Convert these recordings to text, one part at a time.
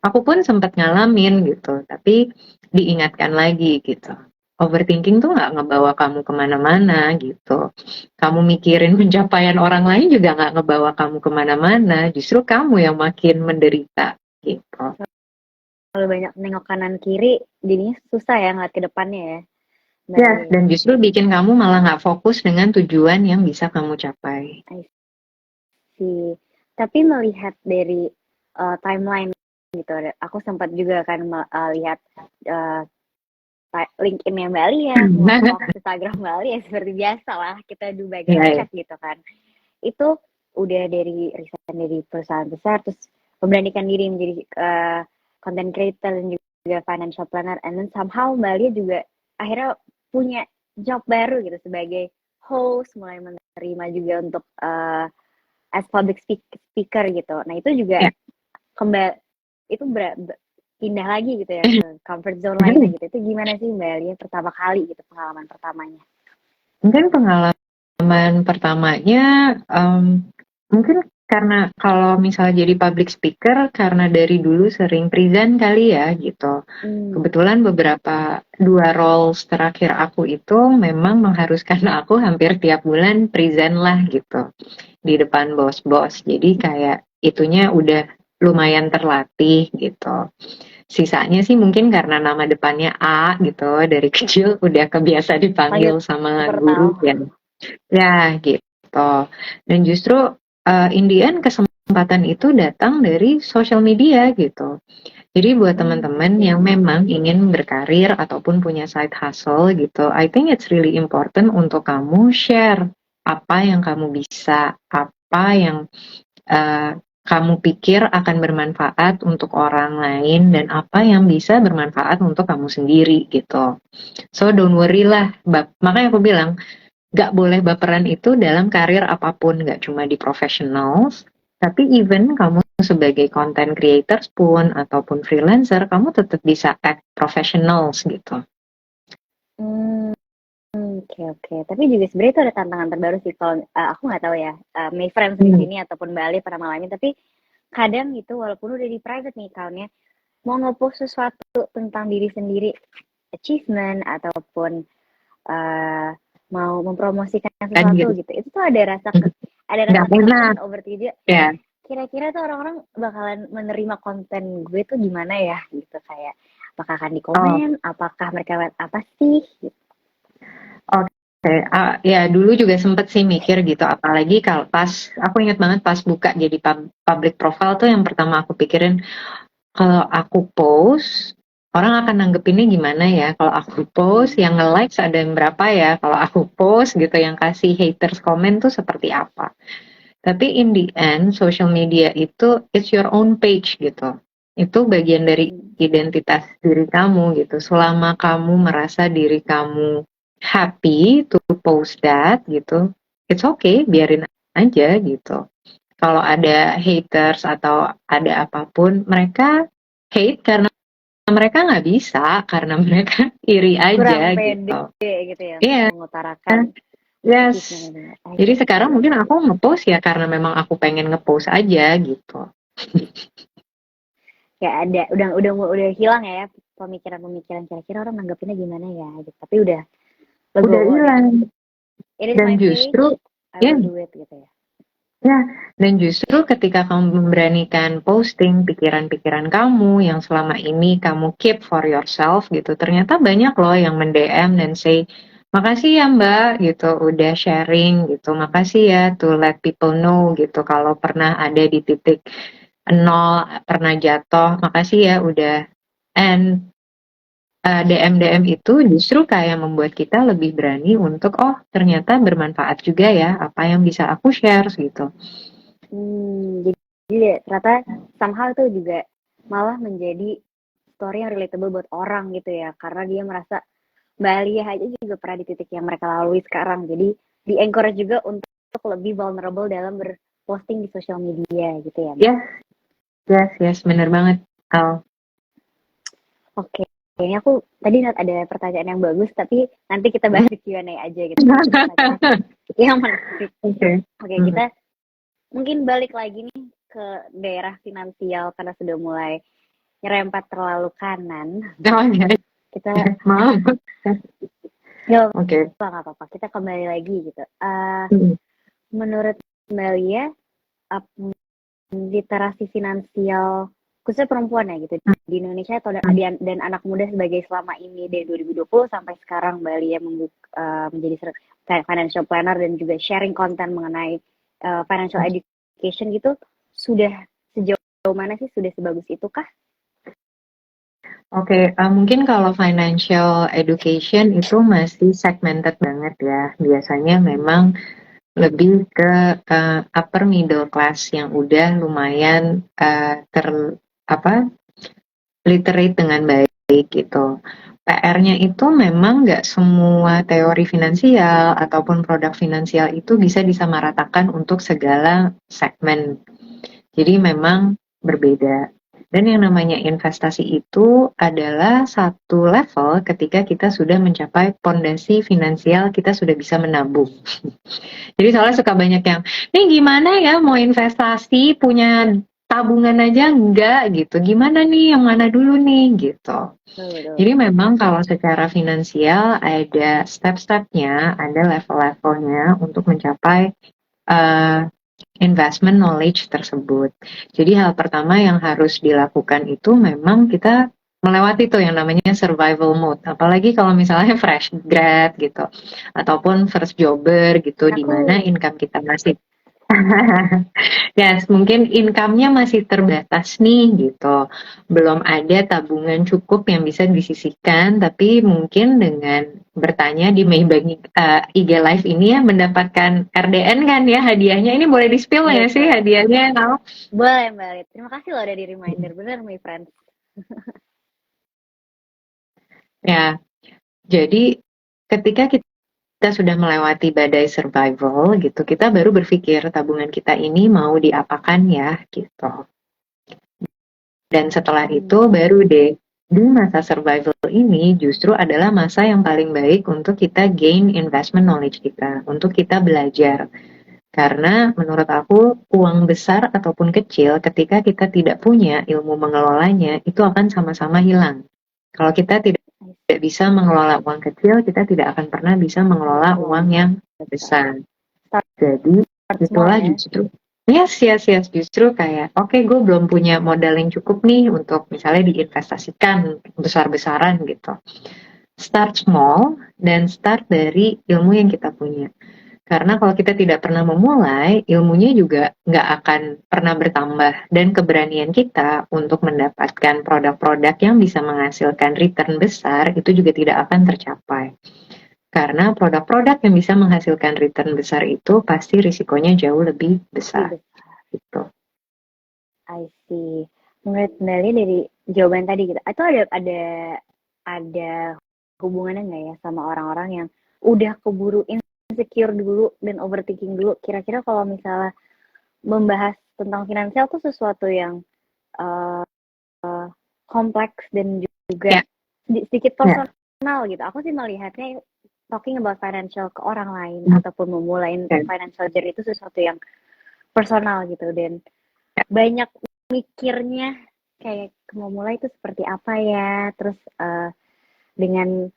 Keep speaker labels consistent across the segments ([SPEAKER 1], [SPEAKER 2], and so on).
[SPEAKER 1] Aku pun sempat ngalamin gitu, tapi diingatkan lagi gitu. Overthinking tuh nggak ngebawa kamu kemana-mana gitu. Kamu mikirin pencapaian orang lain juga nggak ngebawa kamu kemana-mana. Justru kamu yang makin menderita gitu.
[SPEAKER 2] Kalau banyak nengok kanan kiri, jadinya susah ya ngeliat ke depannya ya.
[SPEAKER 1] Ya,
[SPEAKER 2] Baik,
[SPEAKER 1] dan justru bikin kamu malah nggak fokus dengan tujuan yang bisa kamu capai.
[SPEAKER 2] I see. Tapi melihat dari timeline gitu, aku sempat juga kan lihat uh, LinkedIn-nya Mbak Lia, nge-stalk Instagram Mbak Lia seperti biasa lah, kita do
[SPEAKER 1] Iya,
[SPEAKER 2] background
[SPEAKER 1] ya.
[SPEAKER 2] check gitu kan. Itu udah dari resign dari perusahaan besar, terus memberanikan diri menjadi content creator dan juga financial planner, and then somehow Mbak Lia juga akhirnya punya job baru gitu sebagai host, mulai menerima juga untuk as public speaker gitu. Nah itu juga
[SPEAKER 1] Ya.
[SPEAKER 2] kembali itu pindah lagi gitu ya ke comfort zone lainnya gitu. Itu gimana sih Mbak Lia pertama kali gitu pengalaman pertamanya?
[SPEAKER 1] Mungkin pengalaman pertamanya, mungkin karena kalau misalnya jadi public speaker, karena dari dulu sering present kali ya gitu. Kebetulan dua roles terakhir aku itu memang mengharuskan aku hampir tiap bulan present lah gitu di depan bos-bos. Jadi kayak itunya udah lumayan terlatih gitu. Sisanya sih mungkin karena nama depannya A gitu, dari kecil udah kebiasa
[SPEAKER 2] Panggil
[SPEAKER 1] dipanggil sama
[SPEAKER 2] super tahu.
[SPEAKER 1] guru ya. Ya gitu. Dan justru in the end kesempatan itu datang dari social media gitu. Jadi buat teman-teman yang memang ingin berkarir ataupun punya side hustle gitu, I think it's really important untuk kamu share apa yang kamu bisa, apa yang uh, kamu pikir akan bermanfaat untuk orang lain dan apa yang bisa bermanfaat untuk kamu sendiri gitu. So don't worry lah, makanya aku bilang gak boleh baperan itu dalam karir apapun, gak cuma di professionals, tapi even kamu sebagai content creators pun ataupun freelancer, kamu tetap bisa act professionals gitu.
[SPEAKER 2] Oke oke. Tapi juga sebenarnya itu ada tantangan terbaru sih kalau aku nggak tahu ya, my friends di sini ataupun Bali pernah mengalami. Tapi kadang gitu walaupun udah di private nih account-nya, mau ngepost sesuatu tentang diri sendiri, achievement ataupun uh, mau mempromosikan
[SPEAKER 1] Kan
[SPEAKER 2] sesuatu
[SPEAKER 1] gitu.
[SPEAKER 2] gitu, itu tuh ada
[SPEAKER 1] Gak
[SPEAKER 2] rasa takut
[SPEAKER 1] enak.
[SPEAKER 2] dan overthinking juga.
[SPEAKER 1] Ya.
[SPEAKER 2] Kira-kira tuh orang-orang bakalan menerima konten gue tuh gimana ya gitu, kayak apakah akan di
[SPEAKER 1] Oh,
[SPEAKER 2] komen, apakah mereka lihat apa sih gitu.
[SPEAKER 1] oke. Ya dulu juga sempet sih mikir gitu, apalagi kalau aku ingat banget pas buka jadi public profile tuh yang pertama aku pikirin, kalau aku post, orang akan nanggepinnya gimana ya? Kalau aku post, yang nge-likes ada yang berapa ya? Kalau aku post gitu, yang kasih haters komen tuh seperti apa? Tapi in the end, social media itu it's your own page gitu. Itu bagian dari identitas diri kamu gitu. Selama kamu merasa diri kamu happy to post that gitu, it's okay, biarin aja gitu. Kalau ada haters atau ada apapun, mereka hate karena mereka nggak bisa, karena mereka iri
[SPEAKER 2] Kurang
[SPEAKER 1] aja
[SPEAKER 2] pede
[SPEAKER 1] gitu.
[SPEAKER 2] gitu ya untuk
[SPEAKER 1] Iya,
[SPEAKER 2] mengutarakan
[SPEAKER 1] yes.
[SPEAKER 2] achievement.
[SPEAKER 1] Jadi sekarang mungkin aku ngepost ya karena memang aku pengen ngepost aja gitu.
[SPEAKER 2] Kayak ada udah hilang ya pemikiran-pemikiran kira-kira orang nanggapinnya gimana ya gitu. Tapi udah
[SPEAKER 1] Udah
[SPEAKER 2] legowo deh.
[SPEAKER 1] hilang.
[SPEAKER 2] It is
[SPEAKER 1] Dan
[SPEAKER 2] my page,
[SPEAKER 1] justru,
[SPEAKER 2] I
[SPEAKER 1] ya,
[SPEAKER 2] will do it gitu ya.
[SPEAKER 1] ya, dan justru ketika kamu memberanikan posting pikiran-pikiran kamu yang selama ini kamu keep for yourself gitu, ternyata banyak loh yang mend-DM dan say, makasih ya Mbak gitu, udah sharing gitu, makasih ya to let people know gitu, kalau pernah ada di titik nol, pernah jatuh, makasih ya udah. And DM-DM itu justru kayak membuat kita lebih berani untuk, oh ternyata bermanfaat juga ya apa yang bisa aku share gitu.
[SPEAKER 2] Jadi ternyata somehow itu juga malah menjadi story yang relatable buat orang gitu ya, karena dia merasa Bali aja juga pernah di titik yang mereka lalui sekarang. Jadi di encourage juga untuk lebih vulnerable dalam berposting di sosial media gitu ya Mbak.
[SPEAKER 1] Yes, yes, yes, bener banget. Al.
[SPEAKER 2] Oke, kayaknya aku tadi ada pertanyaan yang bagus, tapi nanti kita bahas di Q&A aja gitu. Yang menarik.
[SPEAKER 1] Oke.
[SPEAKER 2] Oke, kita mungkin balik lagi nih ke daerah finansial karena sudah mulai nyerempet terlalu kanan.
[SPEAKER 1] Oh iya,
[SPEAKER 2] Kita
[SPEAKER 1] maaf.
[SPEAKER 2] nggak
[SPEAKER 1] Oke.
[SPEAKER 2] apa-apa. Kita kembali lagi gitu.
[SPEAKER 1] Hmm.
[SPEAKER 2] Menurut Mbak Lia, literasi finansial khususnya perempuan ya gitu di Indonesia atau dan anak muda sebagai selama ini dari 2020 sampai sekarang Mbak Lia menjadi financial planner dan juga sharing konten mengenai financial education gitu, sudah sejauh mana sih, sudah sebagus itu kah?
[SPEAKER 1] Oke, mungkin kalau financial education itu masih segmented banget ya. Biasanya memang lebih ke upper middle class yang udah lumayan literate dengan baik gitu. PR-nya itu memang nggak semua teori finansial ataupun produk finansial itu bisa disamaratakan untuk segala segmen. Jadi memang berbeda. Dan yang namanya investasi itu adalah satu level ketika kita sudah mencapai pondasi finansial, kita sudah bisa menabung. Jadi soalnya suka banyak yang, nih gimana ya mau investasi, punya tabungan aja enggak gitu. Gimana nih, yang mana dulu nih gitu. Jadi memang kalau secara finansial ada step-stepnya, ada level-levelnya untuk mencapai investment knowledge tersebut. Jadi hal pertama yang harus dilakukan itu memang kita melewati tuh yang namanya survival mode. Apalagi kalau misalnya fresh grad gitu, ataupun first jobber gitu, di mana income kita masih yes, mungkin income-nya masih terbatas nih gitu. Belum ada tabungan cukup yang bisa disisihkan, tapi mungkin dengan bertanya di Maybank IG Live ini ya mendapatkan RDN kan ya hadiahnya. Ini boleh di-spill ya sih hadiahnya? No?
[SPEAKER 2] Boleh Mbak. Terima kasih loh udah di reminder. Bener my friend.
[SPEAKER 1] Ya, jadi ketika kita sudah melewati badai survival gitu, kita baru berpikir tabungan kita ini mau diapakan ya gitu. Dan setelah itu baru deh di masa survival ini justru adalah masa yang paling baik untuk kita gain investment knowledge kita, untuk kita belajar. Karena menurut aku uang besar ataupun kecil ketika kita tidak punya ilmu mengelolanya itu akan sama-sama hilang. Kalau kita tidak bisa mengelola uang kecil, kita tidak akan pernah bisa mengelola uang yang besar. Jadi itulah justru yes, justru kayak oke, gue belum punya modal yang cukup nih untuk misalnya diinvestasikan besar-besaran gitu. Start small dan start dari ilmu yang kita punya. Karena kalau kita tidak pernah memulai, ilmunya juga nggak akan pernah bertambah. Dan keberanian kita untuk mendapatkan produk-produk yang bisa menghasilkan return besar, itu juga tidak akan tercapai. Karena produk-produk yang bisa menghasilkan return besar itu pasti risikonya jauh lebih besar. Gitu.
[SPEAKER 2] I see. Menurut Mbak Lia dari jawaban tadi gitu, itu ada hubungannya nggak ya sama orang-orang yang udah keburu insecure dulu dan overthinking dulu? Kira-kira kalau misalnya membahas tentang finansial tuh sesuatu yang kompleks dan juga sedikit personal gitu. Aku sih melihatnya talking about financial ke orang lain ataupun memulai financial journey itu sesuatu yang personal gitu, dan banyak mikirnya kayak mau mulai itu seperti apa ya, terus dengan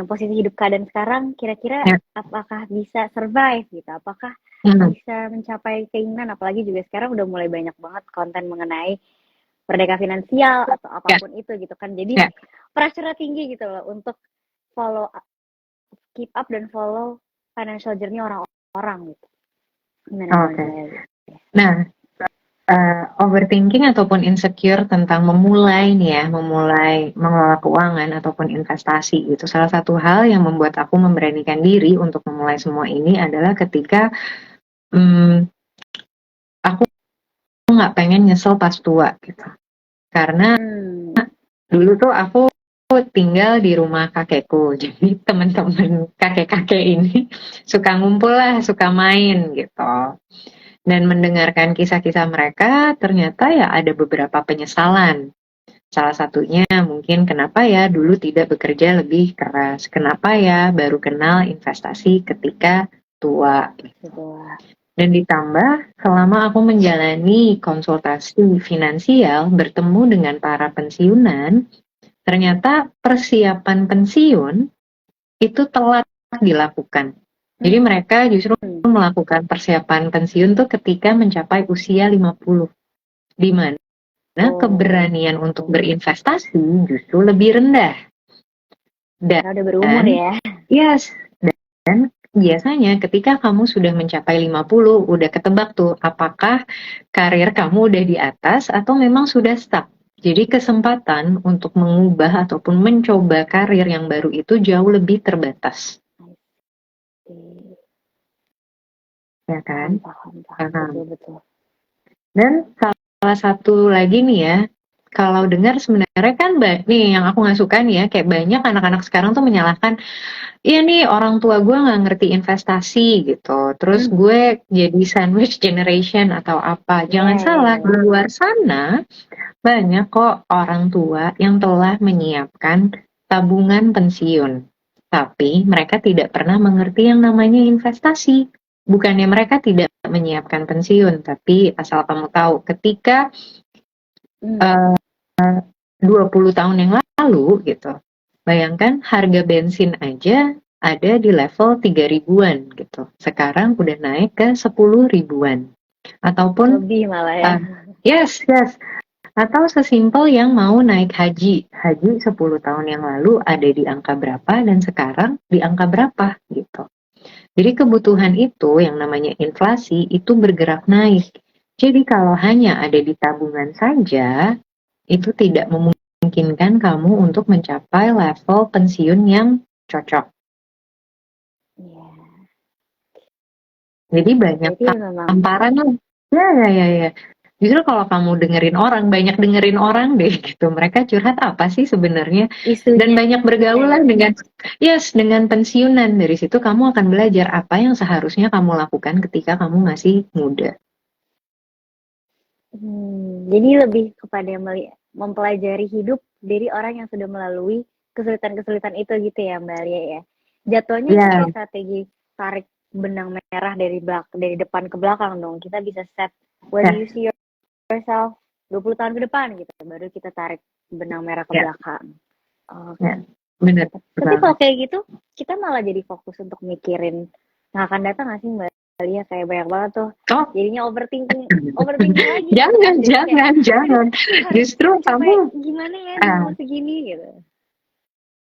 [SPEAKER 2] posisi hidup keadaan sekarang kira-kira apakah bisa survive gitu, apakah bisa mencapai keinginan, apalagi juga sekarang udah mulai banyak banget konten mengenai merdeka finansial atau apapun itu gitu kan, jadi pressure tinggi gitu loh untuk keep up dan follow financial journey orang-orang gitu.
[SPEAKER 1] Nah, overthinking ataupun insecure tentang memulai mengelola keuangan ataupun investasi itu salah satu hal yang membuat aku memberanikan diri untuk memulai semua ini adalah ketika aku nggak pengen nyesel pas tua gitu. Karena dulu tuh aku tinggal di rumah kakekku, jadi teman-teman kakek-kakek ini suka ngumpul lah, suka main gitu. Dan mendengarkan kisah-kisah mereka, ternyata ya ada beberapa penyesalan. Salah satunya mungkin kenapa ya dulu tidak bekerja lebih keras, kenapa ya baru kenal investasi ketika tua. Dan ditambah selama aku menjalani konsultasi finansial bertemu dengan para pensiunan, ternyata persiapan pensiun itu telat dilakukan. Jadi mereka justru melakukan persiapan pensiun tuh ketika mencapai usia 50. Di mana keberanian untuk berinvestasi justru lebih rendah.
[SPEAKER 2] Karena udah berumur ya.
[SPEAKER 1] Yes. Dan biasanya ketika kamu sudah mencapai 50, udah ketebak tuh apakah karir kamu udah di atas atau memang sudah stuck. Jadi kesempatan untuk mengubah ataupun mencoba karir yang baru itu jauh lebih terbatas. Ya kan?
[SPEAKER 2] Paham. Betul.
[SPEAKER 1] Dan salah satu lagi nih ya, kalau dengar sebenarnya kan nih yang aku nggak suka nih ya, kayak banyak anak-anak sekarang tuh menyalahkan, iya nih orang tua gue nggak ngerti investasi gitu, terus gue jadi sandwich generation atau apa. Jangan salah, di luar sana banyak kok orang tua yang telah menyiapkan tabungan pensiun, tapi mereka tidak pernah mengerti yang namanya investasi. Bukannya mereka tidak menyiapkan pensiun, tapi asal kamu tahu, ketika 20 tahun yang lalu gitu, bayangkan harga bensin aja ada di level 3 ribuan gitu. Sekarang udah naik ke 10 ribuan. Ataupun
[SPEAKER 2] lebih malah ya.
[SPEAKER 1] Yes. Atau sesimpel yang mau naik haji. Haji 10 tahun yang lalu ada di angka berapa dan sekarang di angka berapa gitu. Jadi kebutuhan itu yang namanya inflasi itu bergerak naik. Jadi kalau hanya ada di tabungan saja, itu tidak memungkinkan kamu untuk mencapai level pensiun yang cocok. Jadi banyak tamparan lah. Ya. Justru kalau kamu banyak dengerin orang deh gitu. Mereka curhat apa sih sebenarnya? Dan banyak bergaul lah dengan pensiunan. Dari situ kamu akan belajar apa yang seharusnya kamu lakukan ketika kamu masih muda.
[SPEAKER 2] Jadi lebih kepada mempelajari hidup dari orang yang sudah melalui kesulitan-kesulitan itu gitu ya Mbak Alia ya. Jatuhnya kayak strategi tarik benang merah dari depan ke belakang dong. Kita bisa set where do you see yourself 20 tahun ke depan gitu. Baru kita tarik benang merah ke belakang.
[SPEAKER 1] Benar.
[SPEAKER 2] Tapi kalau kayak gitu, kita malah jadi fokus untuk mikirin yang akan datang nggak sih Mbak Alia? Kayak banyak banget tuh. Jadinya overthinking lagi.
[SPEAKER 1] Jangan. Justru kamu
[SPEAKER 2] gimana ya mau segini gitu.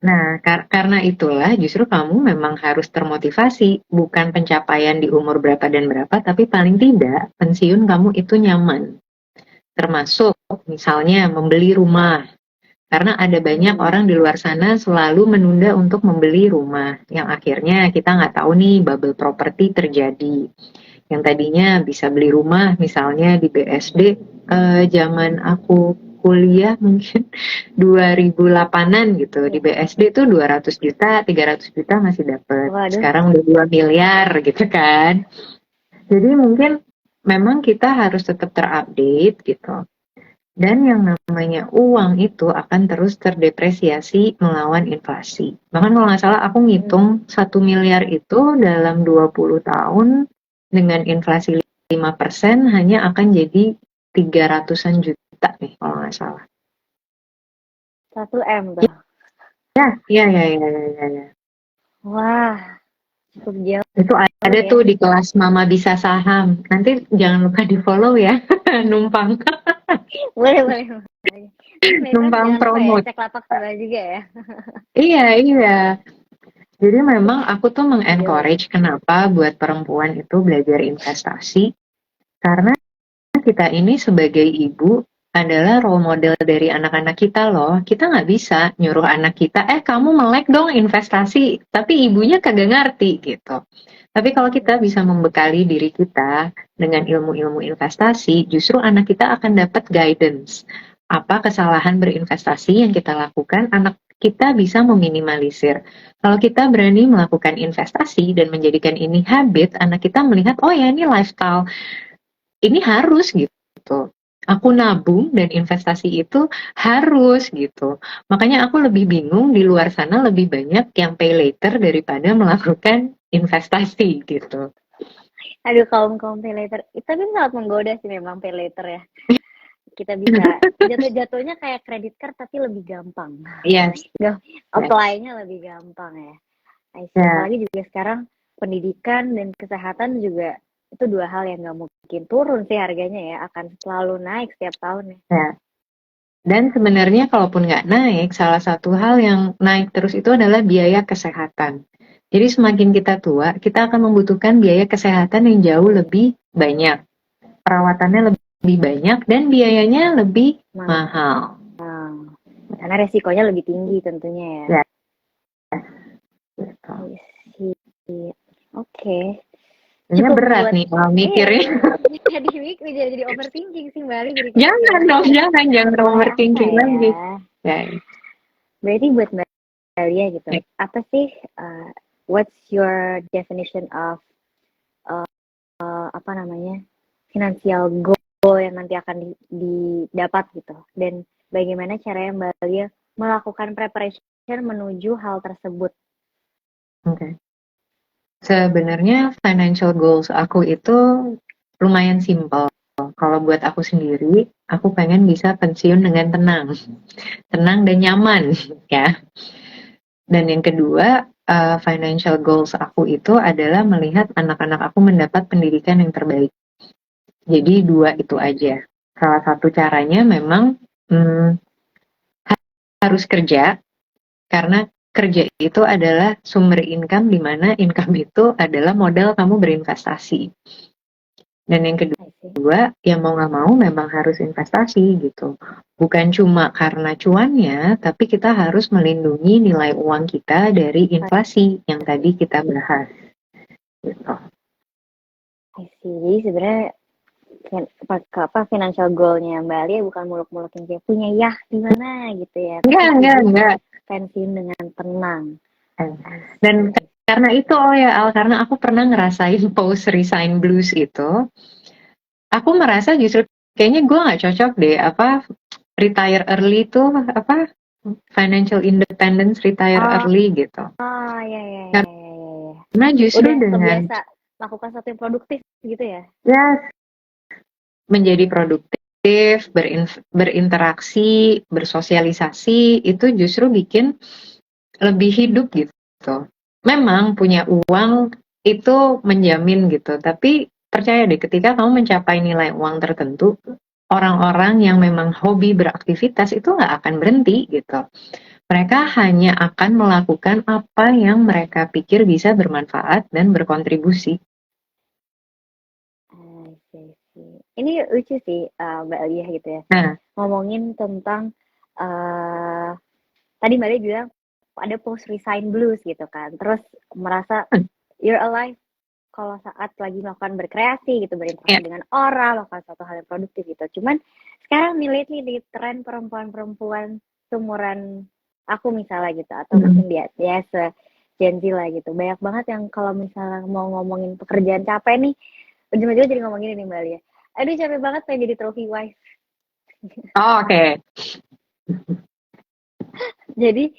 [SPEAKER 1] Nah, karena itulah justru kamu memang harus termotivasi, bukan pencapaian di umur berapa dan berapa, tapi paling tidak pensiun kamu itu nyaman. Termasuk misalnya membeli rumah. Karena ada banyak orang di luar sana selalu menunda untuk membeli rumah, yang akhirnya kita nggak tahu nih bubble properti terjadi. Yang tadinya bisa beli rumah misalnya di BSD zaman aku kuliah mungkin 2008-an gitu, di BSD tuh 200 juta, 300 juta masih dapat. Sekarang udah 2 miliar gitu kan. Jadi mungkin memang kita harus tetap terupdate gitu. Dan yang namanya uang itu akan terus terdepresiasi melawan inflasi. Bahkan kalau nggak salah aku ngitung 1 miliar itu dalam 20 tahun dengan inflasi 5% hanya akan jadi 300-an juta nih kalau nggak salah.
[SPEAKER 2] 1M tuh.
[SPEAKER 1] Ya.
[SPEAKER 2] Wah, cukup jauh.
[SPEAKER 1] Itu ada tuh di kelas Mama Bisa Saham. Nanti jangan lupa di follow ya, numpang.
[SPEAKER 2] Boleh.
[SPEAKER 1] Numpang promote.
[SPEAKER 2] Cek lapak sebelah juga ya.
[SPEAKER 1] Iya. Jadi memang aku tuh mengencourage kenapa buat perempuan itu belajar investasi. Karena kita ini sebagai ibu adalah role model dari anak-anak kita loh. Kita nggak bisa nyuruh anak kita, kamu melek dong investasi, tapi ibunya kagak ngerti gitu. Tapi kalau kita bisa membekali diri kita dengan ilmu-ilmu investasi, justru anak kita akan dapat guidance. Apa kesalahan berinvestasi yang kita lakukan, anak kita bisa meminimalisir. Kalau kita berani melakukan investasi dan menjadikan ini habit, anak kita melihat, oh ya ini lifestyle, ini harus gitu. Aku nabung dan investasi itu harus gitu. Makanya aku lebih bingung di luar sana lebih banyak yang pay later daripada melakukan investasi gitu.
[SPEAKER 2] Aduh, kaum pay later. Itu kan sangat menggoda sih memang pay later ya. Kita bisa jatuh-jatuhnya kayak kredit card tapi lebih gampang.
[SPEAKER 1] Yes, yes.
[SPEAKER 2] Apply-nya lebih gampang ya.
[SPEAKER 1] Ya,
[SPEAKER 2] Apalagi juga sekarang pendidikan dan kesehatan juga itu dua hal yang nggak mungkin turun sih harganya ya, akan selalu naik setiap tahun ya.
[SPEAKER 1] ya. Dan sebenarnya kalaupun nggak naik, salah satu hal yang naik terus itu adalah biaya kesehatan. Jadi semakin kita tua, kita akan membutuhkan biaya kesehatan yang jauh lebih banyak. Perawatannya lebih banyak dan biayanya lebih mahal.
[SPEAKER 2] Karena resikonya lebih tinggi tentunya ya.
[SPEAKER 1] Ya,
[SPEAKER 2] gitu. Oke.
[SPEAKER 1] Ini berat nih kalau mikirnya.
[SPEAKER 2] Jadi overthinking sih Mbak Ali.
[SPEAKER 1] Jangan overthinking lagi. Ya.
[SPEAKER 2] Berarti buat Mbak Alia gitu, apa sih what's your definition of apa namanya financial goal yang nanti akan didapat gitu, dan bagaimana caranya Mbak Alia melakukan preparation menuju hal tersebut?
[SPEAKER 1] Oke. Sebenarnya financial goals aku itu lumayan simple. Kalau buat aku sendiri, aku pengen bisa pensiun dengan tenang dan nyaman, ya. Dan yang kedua, financial goals aku itu adalah melihat anak-anak aku mendapat pendidikan yang terbaik. Jadi dua itu aja. Salah satu caranya memang harus kerja, karena kerja itu adalah sumber income, di mana income itu adalah modal kamu berinvestasi. Dan yang kedua, ya mau nggak mau memang harus investasi gitu. Bukan cuma karena cuannya, tapi kita harus melindungi nilai uang kita dari inflasi yang tadi kita bahas. Gitu.
[SPEAKER 2] Jadi sebenarnya financial goalnya Mbak Alia bukan muluk-mulukin kayak punya yah di mana gitu ya.
[SPEAKER 1] Enggak.
[SPEAKER 2] Pensiun dengan tenang.
[SPEAKER 1] Dan karena itu karena aku pernah ngerasain post resign blues itu, aku merasa justru kayaknya gue nggak cocok deh retire early tuh financial independence retire early gitu.
[SPEAKER 2] Iya.
[SPEAKER 1] Karena justru
[SPEAKER 2] udah
[SPEAKER 1] dengan
[SPEAKER 2] terbiasa lakukan sesuatu yang produktif gitu ya.
[SPEAKER 1] Menjadi produktif, berinteraksi, bersosialisasi, itu justru bikin lebih hidup gitu. Memang punya uang itu menjamin gitu, tapi percaya deh ketika kamu mencapai nilai uang tertentu, orang-orang yang memang hobi beraktivitas itu nggak akan berhenti gitu. Mereka hanya akan melakukan apa yang mereka pikir bisa bermanfaat dan berkontribusi.
[SPEAKER 2] Ini lucu sih Mbak Alia gitu ya. Ngomongin tentang tadi Mbak Alia bilang ada post resign blues gitu kan. Terus merasa you're alive kalau saat lagi melakukan berkreasi gitu, berinteraksi dengan orang, melakukan suatu hal yang produktif gitu. Cuman sekarang lately di tren perempuan-perempuan seumuran aku misalnya gitu, atau mungkin dia Gen Z lah gitu. Banyak banget yang kalau misalnya mau ngomongin pekerjaan capek nih, ujung-ujungnya jadi ngomongin ini Mbak Alia. Aduh capek banget pengen jadi trophy wife.
[SPEAKER 1] Oke.
[SPEAKER 2] Jadi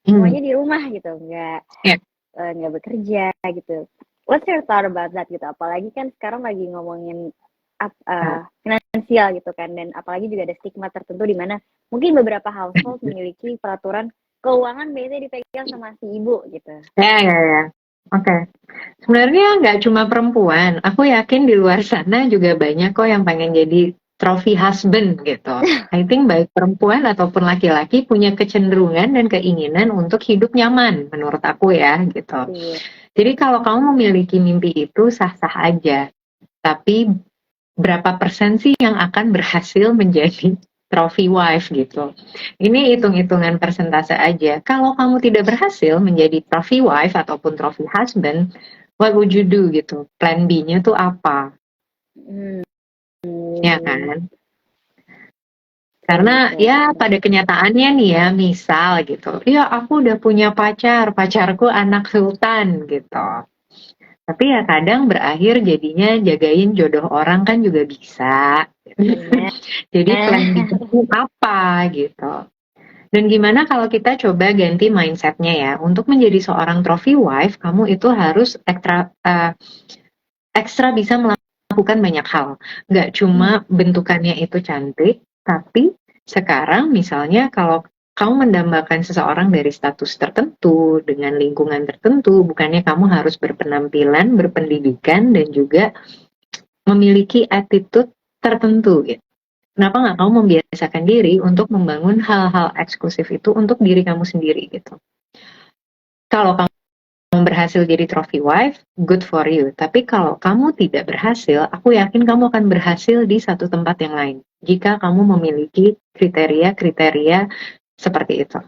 [SPEAKER 2] semuanya di rumah gitu, nggak bekerja gitu. What's your thought about that gitu? Apalagi kan sekarang lagi ngomongin finansial gitu kan, dan apalagi juga ada stigma tertentu di mana mungkin beberapa household memiliki peraturan keuangan biasanya dipegang sama si ibu gitu.
[SPEAKER 1] Ya. Oke. Sebenarnya nggak cuma perempuan, aku yakin di luar sana juga banyak kok yang pengen jadi trophy husband gitu. I think baik perempuan ataupun laki-laki punya kecenderungan dan keinginan untuk hidup nyaman, menurut aku ya gitu. Jadi kalau kamu memiliki mimpi itu sah-sah aja, tapi berapa persen sih yang akan berhasil menjadi trophy wife gitu. Ini hitung-hitungan persentase aja. Kalau kamu tidak berhasil menjadi trophy wife ataupun trophy husband, what would you do gitu? Plan B-nya tuh apa? Ya kan? Karena ya pada kenyataannya nih ya, misal gitu, ya aku udah punya pacarku anak sultan gitu. Tapi ya kadang berakhir jadinya jagain jodoh orang kan juga bisa. Jadi plan itu apa gitu. Dan gimana kalau kita coba ganti mindsetnya ya. Untuk menjadi seorang trophy wife, kamu itu harus ekstra bisa melakukan banyak hal. Nggak cuma bentukannya itu cantik, tapi sekarang misalnya kalau kamu mendambakan seseorang dari status tertentu, dengan lingkungan tertentu, bukannya kamu harus berpenampilan, berpendidikan, dan juga memiliki attitude tertentu gitu. Kenapa nggak kamu membiasakan diri untuk membangun hal-hal eksklusif itu untuk diri kamu sendiri gitu. Kalau kamu berhasil jadi trophy wife, good for you. Tapi kalau kamu tidak berhasil, aku yakin kamu akan berhasil di satu tempat yang lain. Jika kamu memiliki kriteria-kriteria seperti itu.